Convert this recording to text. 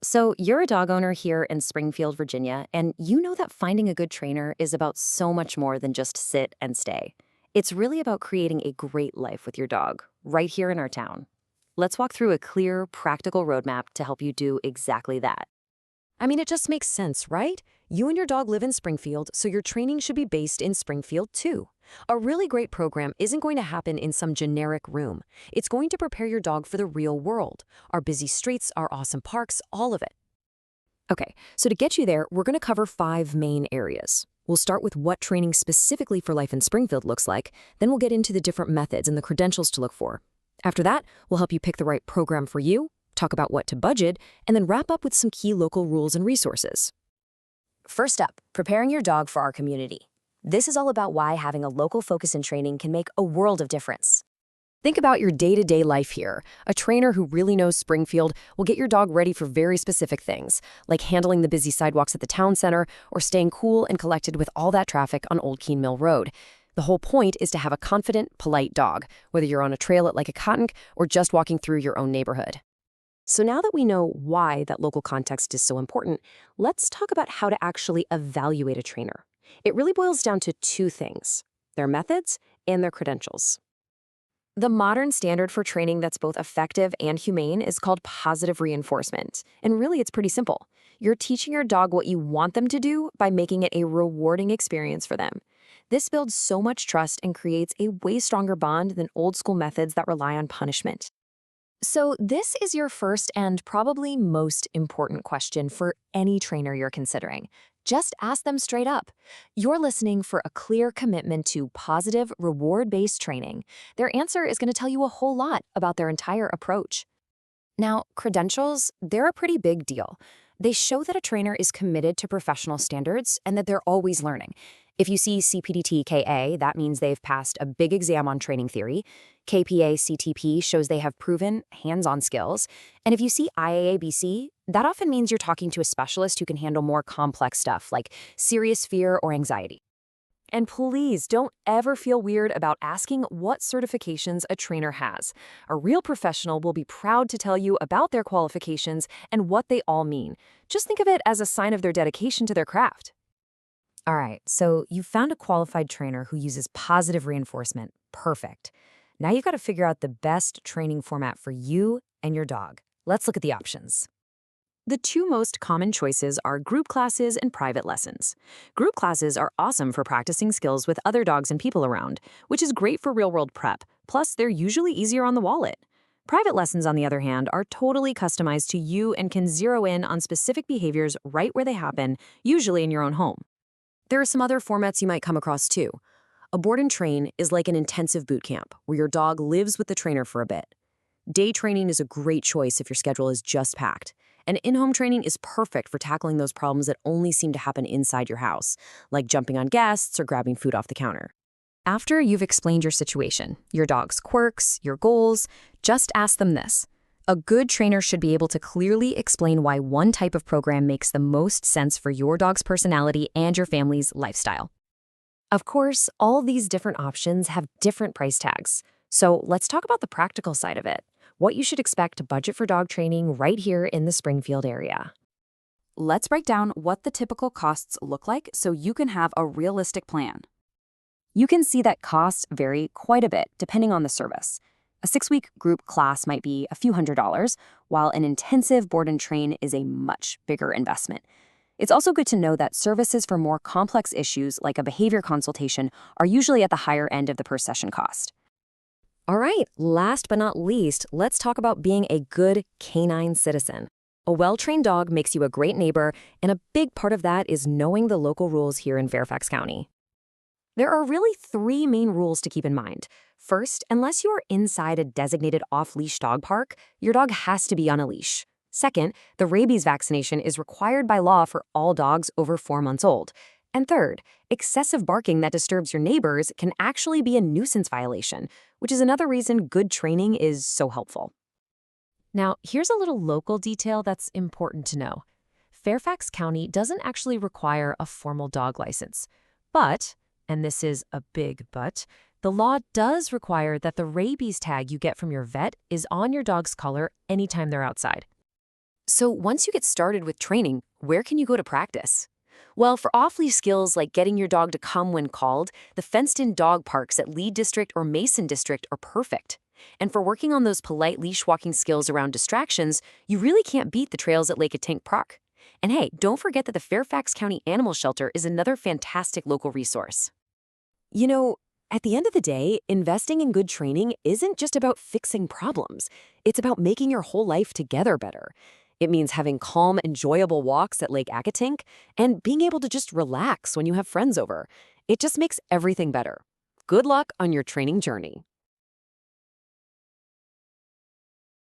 So, you're a dog owner here in Springfield, Virginia, and you know that finding a good trainer is about so much more than just sit and stay. It's really about creating a great life with your dog, right here in our town. Let's walk through a clear, practical roadmap to help you do exactly that. I mean, it just makes sense, right? You and your dog live in Springfield, so your training should be based in Springfield too. A really great program isn't going to happen in some generic room. It's going to prepare your dog for the real world. Our busy streets, our awesome parks, all of it. Okay, so to get you there, we're going to cover 5 main areas. We'll start with what training specifically for life in Springfield looks like, then we'll get into the different methods and the credentials to look for. After that, we'll help you pick the right program for you, talk about what to budget, and then wrap up with some key local rules and resources. First up, preparing your dog for our community. This is all about why having a local focus in training can make a world of difference. Think about your day-to-day life here. A trainer who really knows Springfield will get your dog ready for very specific things, like handling the busy sidewalks at the town center or staying cool and collected with all that traffic on Old Keene Mill Road. The whole point is to have a confident, polite dog, whether you're on a trail at like a cottonk or just walking through your own neighborhood. So now that we know why that local context is so important, let's talk about how to actually evaluate a trainer. It really boils down to 2 things: their methods and their credentials. The modern standard for training that's both effective and humane is called positive reinforcement. And really, it's pretty simple. You're teaching your dog what you want them to do by making it a rewarding experience for them. This builds so much trust and creates a way stronger bond than old school methods that rely on punishment. So, this is your first and probably most important question for any trainer you're considering. Just ask them straight up. You're listening for a clear commitment to positive, reward-based training. Their answer is going to tell you a whole lot about their entire approach. Now, credentials, they're a pretty big deal. They show that a trainer is committed to professional standards and that they're always learning. If you see CPDT-KA, that means they've passed a big exam on training theory. KPA-CTP shows they have proven hands-on skills. And if you see IAABC, that often means you're talking to a specialist who can handle more complex stuff like serious fear or anxiety. And please don't ever feel weird about asking what certifications a trainer has. A real professional will be proud to tell you about their qualifications and what they all mean. Just think of it as a sign of their dedication to their craft. All right, so you found a qualified trainer who uses positive reinforcement. Perfect. Now you've got to figure out the best training format for you and your dog. Let's look at the options. The 2 most common choices are group classes and private lessons. Group classes are awesome for practicing skills with other dogs and people around, which is great for real-world prep. Plus, they're usually easier on the wallet. Private lessons, on the other hand, are totally customized to you and can zero in on specific behaviors right where they happen, usually in your own home. There are some other formats you might come across too. A board and train is like an intensive boot camp where your dog lives with the trainer for a bit. Day training is a great choice if your schedule is just packed. And in-home training is perfect for tackling those problems that only seem to happen inside your house, like jumping on guests or grabbing food off the counter. After you've explained your situation, your dog's quirks, your goals, just ask them this. A good trainer should be able to clearly explain why one type of program makes the most sense for your dog's personality and your family's lifestyle. Of course, all these different options have different price tags. So let's talk about the practical side of it. What you should expect to budget for dog training right here in the Springfield area. Let's break down what the typical costs look like so you can have a realistic plan. You can see that costs vary quite a bit depending on the service. A 6-week group class might be a few $100s, while an intensive board and train is a much bigger investment. It's also good to know that services for more complex issues like a behavior consultation are usually at the higher end of the per session cost. All right, last but not least, let's talk about being a good canine citizen. A well-trained dog makes you a great neighbor, and a big part of that is knowing the local rules here in Fairfax County. There are really 3 main rules to keep in mind. First, unless you are inside a designated off-leash dog park, your dog has to be on a leash. Second, the rabies vaccination is required by law for all dogs over 4 months old. And third, excessive barking that disturbs your neighbors can actually be a nuisance violation, which is another reason good training is so helpful. Now, here's a little local detail that's important to know. Fairfax County doesn't actually require a formal dog license, but, and this is a big but, the law does require that the rabies tag you get from your vet is on your dog's collar anytime they're outside. So once you get started with training, where can you go to practice? Well, for off-leash skills like getting your dog to come when called, the fenced-in dog parks at Lee District or Mason District are perfect. And for working on those polite leash walking skills around distractions, you really can't beat the trails at Lake Atink Park. And hey, don't forget that the Fairfax County Animal Shelter is another fantastic local resource. You know, at the end of the day, investing in good training isn't just about fixing problems. It's about making your whole life together better. It means having calm, enjoyable walks at Lake Akatink and being able to just relax when you have friends over. It just makes everything better. Good luck on your training journey.